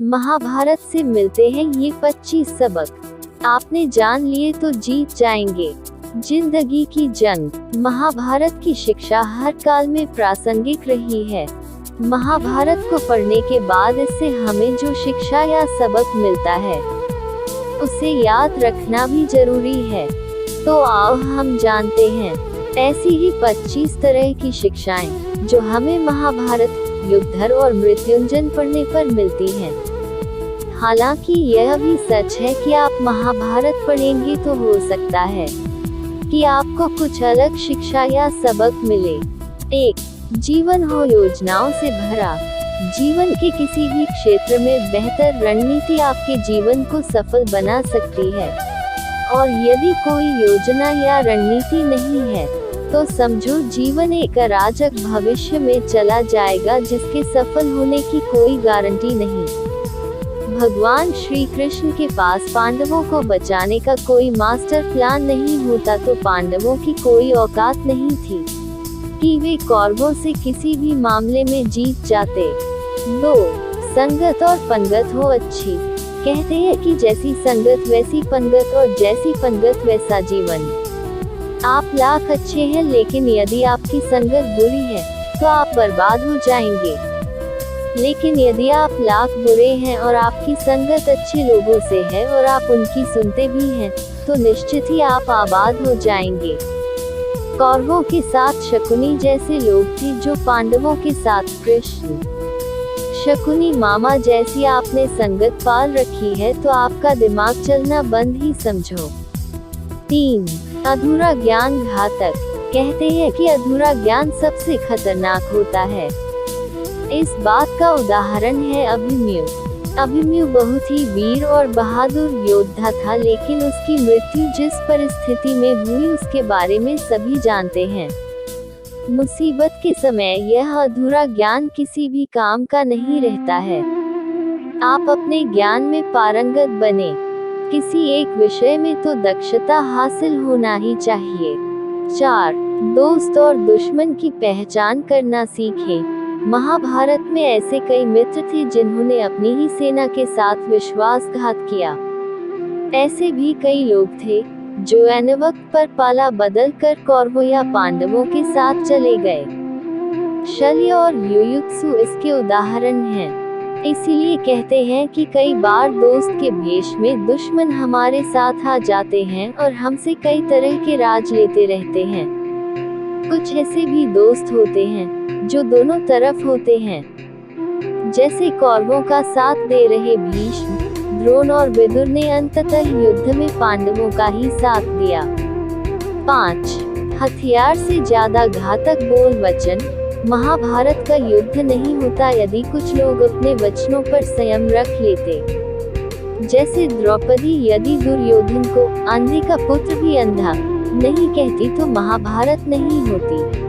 महाभारत से मिलते हैं ये 25 सबक। आपने जान लिए तो जीत जाएंगे। जिंदगी की जंग। महाभारत की शिक्षा हर काल में प्रासंगिक रही है। महाभारत को पढ़ने के बाद इससे हमें जो शिक्षा या सबक मिलता है उसे याद रखना भी जरूरी है। तो आओ हम जानते हैं ऐसी ही 25 तरह की शिक्षाएं जो हमें महाभारत, युद्धर और मृत्युंजय पढ़ने पर मिलती हैं। हालांकि यह भी सच है कि आप महाभारत पढ़ेंगे तो हो सकता है कि आपको कुछ अलग शिक्षा या सबक मिले। 1. जीवन हो योजनाओं से भरा। जीवन के किसी भी क्षेत्र में बेहतर रणनीति आपके जीवन को सफल बना सकती है। और यदि कोई योजना या रणनीति नहीं है तो समझो जीवन एक अराजक भविष्य में चला जाएगा जिसके सफल होने की कोई गारंटी नहीं। भगवान श्री कृष्ण के पास पांडवों को बचाने का कोई मास्टर प्लान नहीं होता तो पांडवों की कोई औकात नहीं थी कि वे कौरवों से किसी भी मामले में जीत जाते। 2. संगत और पंगत हो अच्छी। कहते हैं कि जैसी संगत वैसी पंगत और जैसी पंगत वैसा जीवन। आप लाख अच्छे हैं लेकिन यदि आपकी संगत बुरी है तो आप बर्बाद हो जाएंगे। लेकिन यदि आप लाख बुरे हैं और आपकी संगत अच्छे लोगों से है और आप उनकी सुनते भी हैं तो निश्चित ही आप आबाद हो जाएंगे। कौरवों के साथ शकुनी जैसे लोग थे जो पांडवों के साथ कृष्ण, शकुनी मामा जैसी आपने संगत पाल रखी है तो आपका दिमाग चलना बंद ही समझो। 3. अधूरा ज्ञान घातक। कहते हैं कि अधूरा ज्ञान सबसे खतरनाक होता है। इस बात का उदाहरण है अभिमन्यु। अभिमन्यु बहुत ही वीर और बहादुर योद्धा था लेकिन उसकी मृत्यु जिस परिस्थिति में हुई उसके बारे में सभी जानते हैं। मुसीबत के समय यह अधूरा ज्ञान किसी भी काम का नहीं रहता है। आप अपने ज्ञान में पारंगत बने। किसी एक विषय में तो दक्षता हासिल होना ही चाहिए। 4. दोस्त और दुश्मन की पहचान करना सीखें। महाभारत में ऐसे कई मित्र थे जिन्होंने अपनी ही सेना के साथ विश्वासघात किया। ऐसे भी कई लोग थे जो ऐन वक्त पर पाला बदल कर कौरवों या पांडवों के साथ चले गए। शल्य और युयुत्सु इसके उदाहरण हैं। इसीलिए कहते हैं कि कई बार दोस्त के भेष में दुश्मन हमारे साथ आ जाते हैं और हमसे कई तरह के राज लेते रहते हैं। कुछ ऐसे भी दोस्त होते हैं जो दोनों तरफ होते हैं, जैसे कौरवों का साथ दे रहे भीष्म, द्रोण और विदुर ने अंततः युद्ध में पांडवों का ही साथ दिया। 5. हथियार से ज्यादा घातक बोल वचन। महाभारत का युद्ध नहीं होता यदि कुछ लोग अपने वचनों पर संयम रख लेते। जैसे द्रौपदी यदि दुर्योधन को अंधे का पुत्र भी अंधा नहीं कहती तो महाभारत नहीं होती।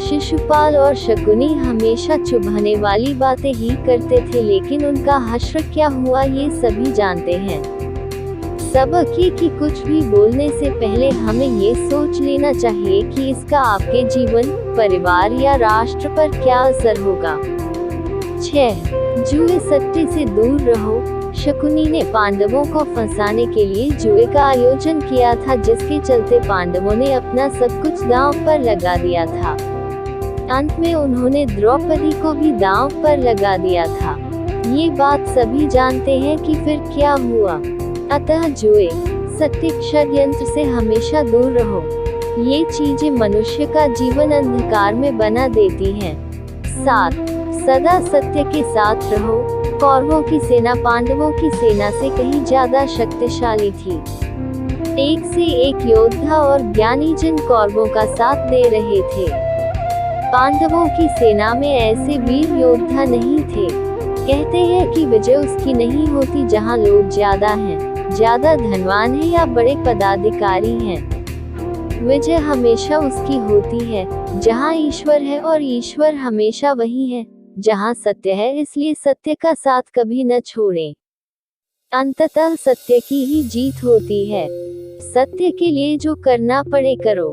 शिशुपाल और शकुनी हमेशा चुभाने वाली बातें ही करते थे लेकिन उनका हश्र क्या हुआ ये सभी जानते हैं। सबक ये कि कुछ भी बोलने से पहले हमें ये सोच लेना चाहिए कि इसका आपके जीवन, परिवार या राष्ट्र पर क्या असर होगा। 6. जुए सट्टे से दूर रहो। शकुनी ने पांडवों को फंसाने के लिए जुए का आयोजन किया था जिसके चलते पांडवों ने अपना सब कुछ दांव पर लगा दिया था। अंत में उन्होंने द्रौपदी को भी दांव पर लगा दिया था। ये बात सभी जानते हैं कि फिर क्या हुआ। अतः जुए, सट्टे, षड्यंत्र से हमेशा दूर रहो। ये चीजें मनुष्य का जीवन अंधकार में बना देती हैं। 7. सदा सत्य के साथ रहो। कौरवों की सेना पांडवों की सेना से कहीं ज्यादा शक्तिशाली थी। एक से एक योद्धा और ज्ञानी जन कौरवों का साथ दे रहे थे। पांडवों की सेना में ऐसे वीर योद्धा नहीं थे। कहते हैं कि विजय उसकी नहीं होती जहां लोग ज्यादा हैं, ज्यादा धनवान है या बड़े पदाधिकारी हैं। विजय हमेशा उसकी होती है जहां ईश्वर है और ईश्वर हमेशा वही है जहां सत्य है। इसलिए सत्य का साथ कभी न छोड़ें। अंततः सत्य की ही जीत होती है। सत्य के लिए जो करना पड़े करो।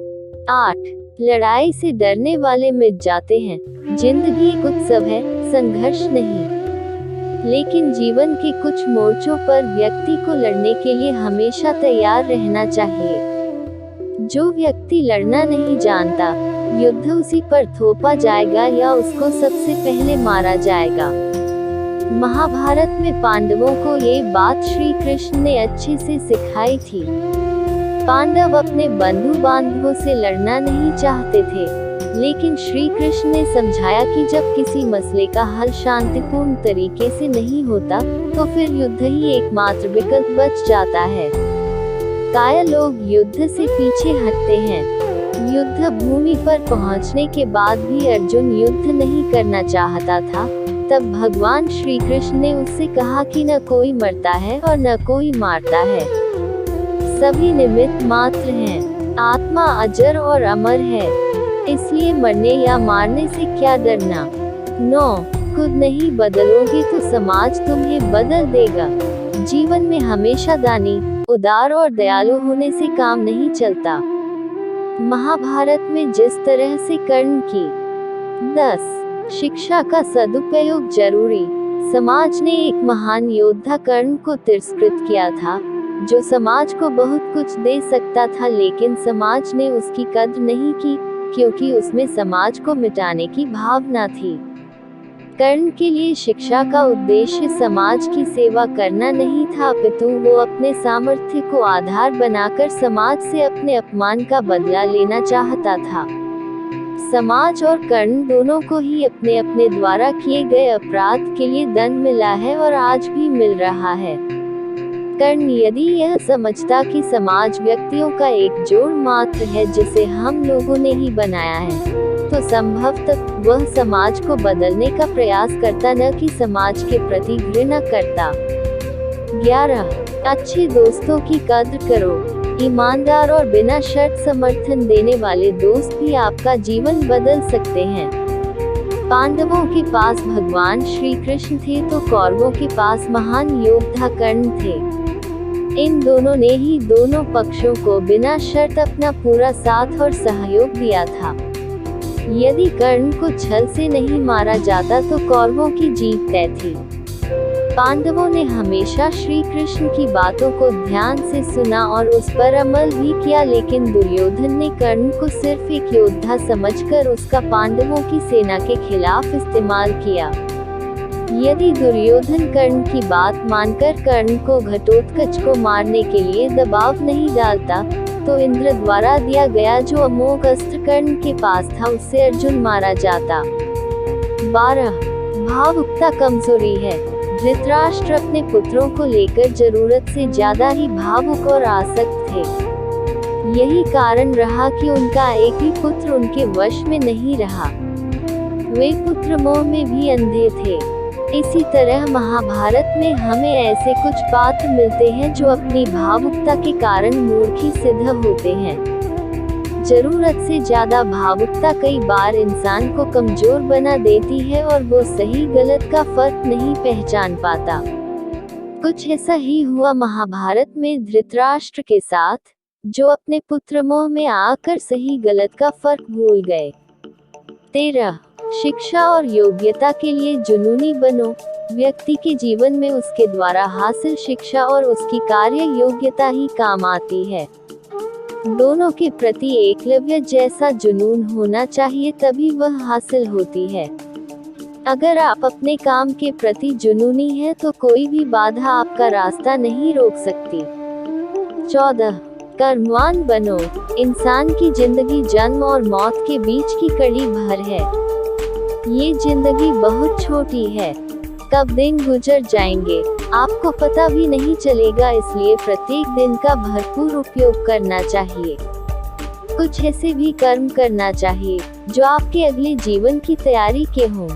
8. लड़ाई से डरने वाले मिट जाते हैं। जिंदगी एक उत्सव है, संघर्ष नहीं। लेकिन जीवन के कुछ मोर्चों पर व्यक्ति को लड़ने के लिए हमेशा तैयार रहना चाहिए। जो व्यक्ति लड़ना नहीं जानता, युद्ध उसी पर थोपा जाएगा या उसको सबसे पहले मारा जाएगा। महाभारत में पांडवों को ये बात श्री कृष्ण ने अच्छे से सिखाई थी। पांडव अपने बंधु बांधवों से लड़ना नहीं चाहते थे, लेकिन श्री कृष्ण ने समझाया कि जब किसी मसले का हल शांतिपूर्ण तरीके से नहीं होता, तो फिर युद्ध ही एकमात्र विकल्प बच जाता है। कायर लोग युद्ध से पीछे हटते हैं। युद्ध भूमि पर पहुंचने के बाद भी अर्जुन युद्ध नहीं करना चाहता था। तब भगवान श्री कृष्ण ने उससे कहा कि न कोई मरता है और न कोई मारता है, सभी निमित्त मात्र हैं। आत्मा अजर और अमर है, इसलिए मरने या मारने से क्या डरना। 9. खुद नहीं बदलोगे तो समाज तुम्हें बदल देगा। जीवन में हमेशा दानी, उदार और दयालु होने से काम नहीं चलता। महाभारत में जिस तरह से कर्ण की 10. शिक्षा का सदुपयोग जरूरी। समाज ने एक महान योद्धा कर्ण को तिरस्कृत किया था, जो समाज को बहुत कुछ दे सकता था, लेकिन समाज ने उसकी कद्र नहीं की, क्योंकि उसमें समाज को मिटाने की भावना थी। कर्ण के लिए शिक्षा का उद्देश्य समाज की सेवा करना नहीं था, अपितु वो अपने सामर्थ्य को आधार बनाकर समाज से अपने अपमान का बदला लेना चाहता था। समाज और कर्ण दोनों को ही अपने अपने द्वारा किए गए अपराध के लिए दंड मिला है और आज भी मिल रहा है। कर्ण यदि यह समझता कि समाज व्यक्तियों का एक जोड़ मात्र है जिसे हम लोगों ने ही बनाया है, तो संभवतः वह समाज को बदलने का प्रयास करता, न कि समाज के प्रति घृणा करता। 11. अच्छे दोस्तों की कद्र करो। ईमानदार और बिना शर्त समर्थन देने वाले दोस्त भी आपका जीवन बदल सकते हैं। पांडवों के पास भगवान श्री कृष्ण थे तो कौरवों के पास महान योद्धा कर्ण थे। इन दोनों ने ही दोनों पक्षों को बिना शर्त अपना पूरा साथ और सहयोग दिया था। यदि कर्ण को छल से नहीं मारा जाता तो कौरवों की जीत तय थी। पांडवों ने हमेशा श्री कृष्ण की बातों को ध्यान से सुना और उस पर अमल भी किया, लेकिन दुर्योधन ने कर्ण को सिर्फ एक योद्धा समझकर उसका पांडवों की सेना के खिलाफ इस्तेमाल किया। यदि दुर्योधन कर्ण की बात मानकर कर्ण को घटोत्कच को मारने के लिए दबाव नहीं डालता, तो इंद्र द्वारा दिया गया जो अमोघ अस्त्र कर्ण के पास था, उससे अर्जुन मारा जाता। 12. भावुकता कमजोरी है। धृतराष्ट्र अपने पुत्रों को लेकर जरूरत से ज्यादा ही भावुक और आसक्त थे। यही कारण रहा कि उनका एक भी पुत्र उनके वश में नहीं रहा। वे पुत्र मोह में भी अंधे थे। इसी तरह महाभारत में हमें ऐसे कुछ पात्र मिलते हैं जो अपनी भावुकता के कारण मूर्ख ही सिद्ध होते हैं। जरूरत से ज्यादा भावुकता कई बार इंसान को कमजोर बना देती है और वो सही गलत का फर्क नहीं पहचान पाता। कुछ ऐसा ही हुआ महाभारत में धृतराष्ट्र के साथ, जो अपने पुत्र मोह में आकर सही गलत का फर्क भूल गए। 13. शिक्षा और योग्यता के लिए जुनूनी बनो। व्यक्ति के जीवन में उसके द्वारा हासिल शिक्षा और उसकी कार्य योग्यता ही काम आती है। दोनों के प्रति एकलव्य जैसा जुनून होना चाहिए, तभी वह हासिल होती है। अगर आप अपने काम के प्रति जुनूनी हैं तो कोई भी बाधा आपका रास्ता नहीं रोक सकती। 14. कर्मवान बनो। इंसान की जिंदगी जन्म और मौत के बीच की कड़ी भर है। ये जिंदगी बहुत छोटी है, कब दिन गुजर जाएंगे आपको पता भी नहीं चलेगा, इसलिए प्रत्येक दिन का भरपूर उपयोग करना चाहिए। कुछ ऐसे भी कर्म करना चाहिए जो आपके अगले जीवन की तैयारी के हों।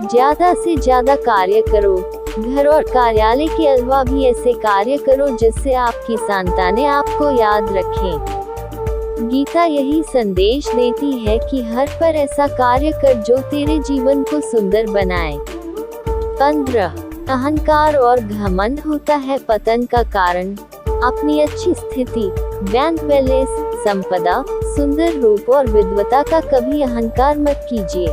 ज्यादा से ज्यादा कार्य करो। घर और कार्यालय के अलावा भी ऐसे कार्य करो जिससे आपकी संतानें आपको याद रखें। गीता यही संदेश देती है कि हर पर ऐसा कार्य कर जो तेरे जीवन को सुंदर बनाए। 15. अहंकार और घमंड होता है पतन का कारण। अपनी अच्छी स्थिति, बैंक बैलेंस, संपदा, सुंदर रूप और विद्वता का कभी अहंकार मत कीजिए।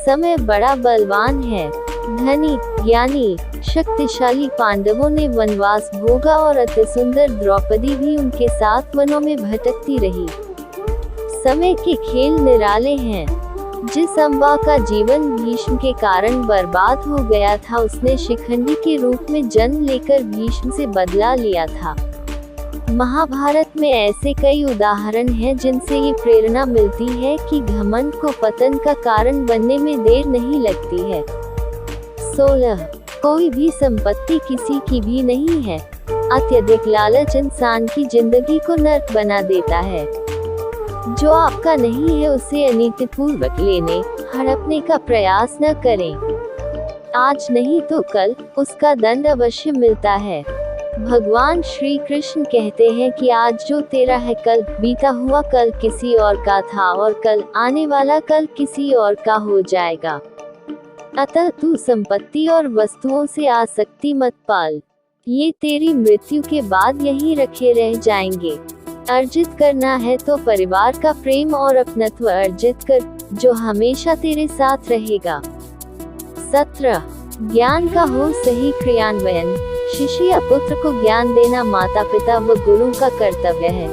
समय बड़ा बलवान है, धनी, ज्ञानी, शक्तिशाली पांडवों ने वनवास भोगा और अति सुंदर द्रौपदी भी उनके साथ वनों में भटकती रही। समय के खेल निराले हैं। जिस अम्बा का जीवन भीष्म के कारण बर्बाद हो गया था, उसने शिखंडी के रूप में जन्म लेकर भीष्म से बदला लिया था। महाभारत में ऐसे कई उदाहरण हैं जिनसे ये प्रेरणा मिलती है कि घमंड को पतन का कारण बनने में देर नहीं लगती है। 16. कोई भी संपत्ति किसी की भी नहीं है। अत्यधिक लालच इंसान की जिंदगी को नर्क बना देता है। जो आपका नहीं है उसे अनीतिपूर्वक लेने, हड़पने का प्रयास न करें। आज नहीं तो कल उसका दंड अवश्य मिलता है। भगवान श्री कृष्ण कहते हैं कि आज जो तेरा है कल बीता हुआ कल किसी और का था और कल आने वाला कल किसी और का हो जाएगा। अतः तू संपत्ति और वस्तुओं से आसक्ति मत पाल, ये तेरी मृत्यु के बाद यहीं रखे रह जाएंगे। अर्जित करना है तो परिवार का प्रेम और अपनत्व अर्जित कर, जो हमेशा तेरे साथ रहेगा। 17. ज्ञान का हो सही क्रियान्वयन। शिष्य या पुत्र को ज्ञान देना माता पिता व गुरु का कर्तव्य है,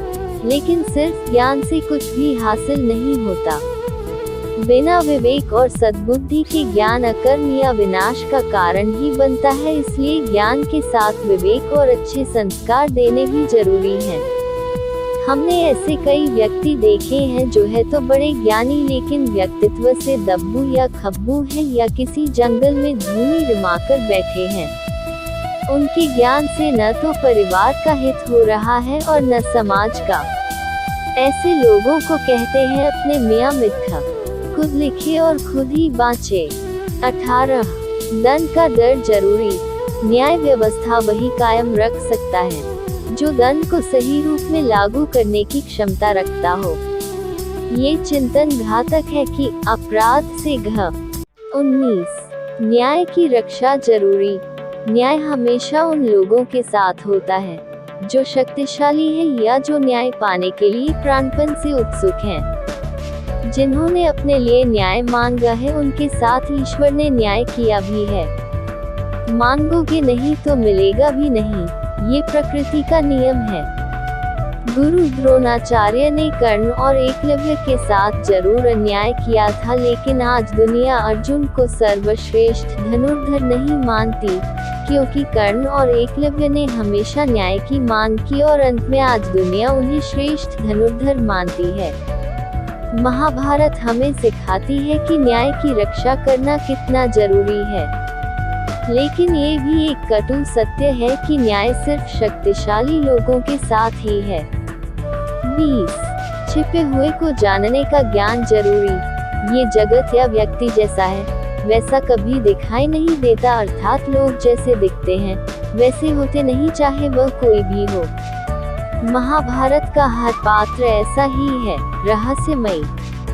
लेकिन सिर्फ ज्ञान से कुछ भी हासिल नहीं होता। बिना विवेक और सद्बुद्धि के ज्ञान अकर्म या विनाश का कारण ही बनता है, इसलिए ज्ञान के साथ विवेक और अच्छे संस्कार देने भी जरूरी हैं। हमने ऐसे कई व्यक्ति देखे हैं जो है तो बड़े ज्ञानी लेकिन व्यक्तित्व से दब्बू या खब्बू हैं या किसी जंगल में धूनी रिमाकर बैठे हैं। उनके ज्ञान से न तो परिवार का हित हो रहा है और न समाज का। ऐसे लोगों को कहते हैं अपने मियाँ मिट्ठा, खुद लिखे और खुद ही बाँचे। 18. दंड का डर जरूरी। न्याय व्यवस्था वही कायम रख सकता है जो दंड को सही रूप में लागू करने की क्षमता रखता हो। ये चिंतन घातक है कि अपराध से घ। 19. न्याय की रक्षा जरूरी। न्याय हमेशा उन लोगों के साथ होता है जो शक्तिशाली है या जो न्याय पाने के लिए प्राणपण से उत्सुक हैं। जिन्होंने अपने लिए न्याय मांगा है उनके साथ ईश्वर ने न्याय किया भी है। मांगोगे नहीं तो मिलेगा भी नहीं, ये प्रकृति का नियम है। गुरु द्रोणाचार्य ने कर्ण और एकलव्य के साथ जरूर अन्याय किया था, लेकिन आज दुनिया अर्जुन को सर्वश्रेष्ठ धनुर्धर नहीं मानती, क्योंकि कर्ण और एकलव्य ने हमेशा न्याय की मांग की और अंत में आज दुनिया उन्हें श्रेष्ठ धनुर्धर मानती है। महाभारत हमें सिखाती है कि न्याय की रक्षा करना कितना जरूरी है, लेकिन ये भी एक कटु सत्य है कि न्याय सिर्फ शक्तिशाली लोगों के साथ ही है। 20. छिपे हुए को जानने का ज्ञान जरूरी। ये जगत या व्यक्ति जैसा है वैसा कभी दिखाई नहीं देता, अर्थात लोग जैसे दिखते हैं वैसे होते नहीं, चाहे वह कोई भी हो। महाभारत का हर पात्र ऐसा ही है, रहस्यमयी।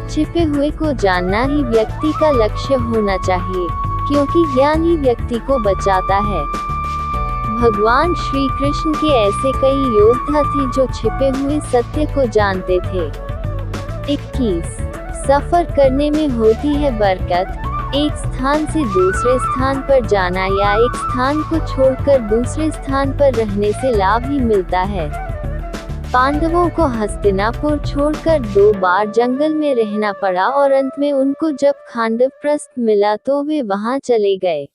छिपे हुए को जानना ही व्यक्ति का लक्ष्य होना चाहिए, क्योंकि ज्ञान ही व्यक्ति को बचाता है। भगवान श्री कृष्ण के ऐसे कई योद्धा थे जो छिपे हुए सत्य को जानते थे। 21. सफर करने में होती है बरकत। एक स्थान से दूसरे स्थान पर जाना या एक स्थान को छोड़कर दूसरे स्थान पर रहने से लाभ ही मिलता है। पांडवों को हस्तिनापुर छोड़कर 2 बार जंगल में रहना पड़ा और अंत में उनको जब खांडवप्रस्थ मिला तो वे वहां चले गए।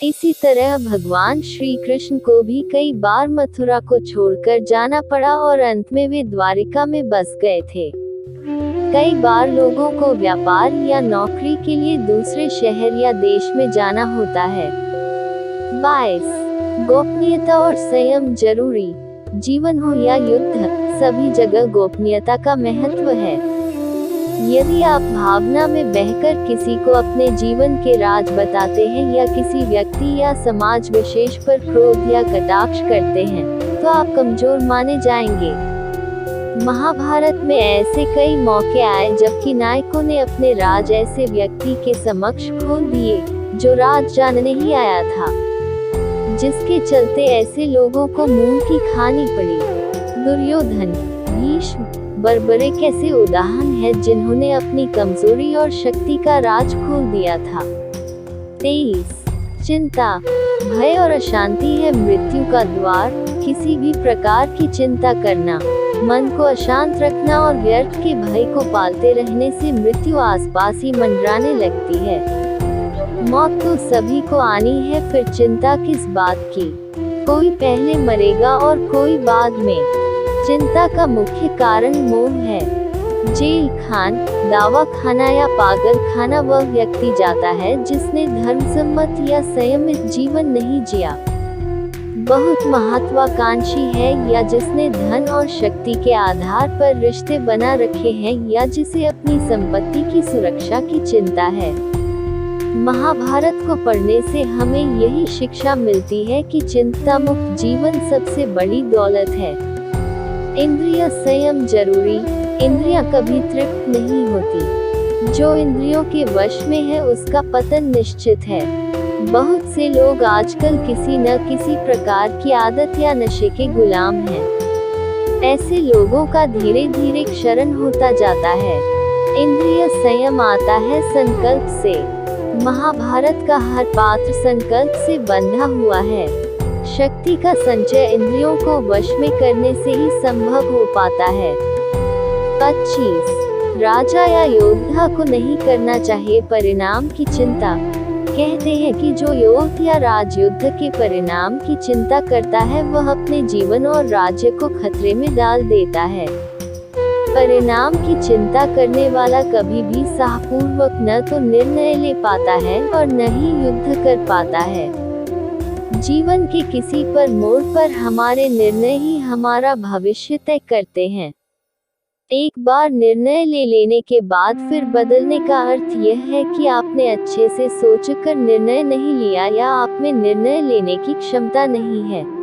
इसी तरह भगवान श्री कृष्ण को भी कई बार मथुरा को छोड़कर जाना पड़ा और अंत में वे द्वारिका में बस गए थे। कई बार लोगों को व्यापार या नौकरी के लिए दूसरे शहर या देश में जाना होता है। 22. गोपनीयता और संयम जरूरी। जीवन हो या युद्ध, सभी जगह गोपनीयता का महत्व है। यदि आप भावना में बहकर किसी को अपने जीवन के राज बताते हैं या किसी व्यक्ति या समाज विशेष पर क्रोध या कटाक्ष करते हैं, तो आप कमजोर माने जाएंगे। महाभारत में ऐसे कई मौके आए जबकि नायकों ने अपने राज ऐसे व्यक्ति के समक्ष खोल दिए जो राज जानने ही आया था, जिसके चलते ऐसे लोगों को मुंह की खानी पड़ी। दुर्योधन, भीष्म, बर्बरिक ऐसे उदाहरण हैं जिन्होंने अपनी कमजोरी और शक्ति का राज खोल दिया था। 23 चिंता, भय और अशांति है मृत्यु का द्वार। किसी भी प्रकार की चिंता करना, मन को अशांत रखना और व्यर्थ के भय को पालते रहने से मृत्यु आसपास ही मंडराने लगती है। मौत तो सभी को आनी है, फिर चिंता किस बात की। कोई पहले मरेगा और कोई बाद में। चिंता का मुख्य कारण मोह है। जेल खान, दावा खाना या पागल खाना वह व्यक्ति जाता है जिसने धर्मसम्मत या संयमित जीवन नहीं जिया। बहुत महत्वाकांक्षी है या जिसने धन और शक्ति के आधार पर रिश्ते बना रखे हैं या जिसे अपनी संपत्ति की सुरक्षा की चिंता है। महाभारत को पढ़ने से हमें यही शिक्षा मिलती है कि चिंता मुक्त जीवन सबसे बड़ी दौलत है। इंद्रिय संयम जरूरी। इंद्रियां कभी तृप्त नहीं होती। जो इंद्रियों के वश में है उसका पतन निश्चित है। बहुत से लोग आजकल किसी न किसी प्रकार की आदत या नशे के गुलाम हैं। ऐसे लोगों का धीरे धीरे क्षरण होता जाता है। इंद्रिय संयम आता है संकल्प से। महाभारत का हर पात्र संकल्प से बंधा हुआ है। शक्ति का संचय इंद्रियों को वश में करने से ही संभव हो पाता है। 25 राजा या योद्धा को नहीं करना चाहिए परिणाम की चिंता। कहते हैं कि जो योद्धा या राजयुद्ध के परिणाम की चिंता करता है वह अपने जीवन और राज्य को खतरे में डाल देता है। परिणाम की चिंता करने वाला कभी भी साहपूर्वक न तो निर्णय ले पाता है और न ही युद्ध कर पाता है। जीवन के किसी पर मोड़ पर हमारे निर्णय ही हमारा भविष्य तय करते हैं। एक बार निर्णय ले लेने के बाद फिर बदलने का अर्थ यह है कि आपने अच्छे से सोचकर निर्णय नहीं लिया या आप में निर्णय लेने की क्षमता नहीं है।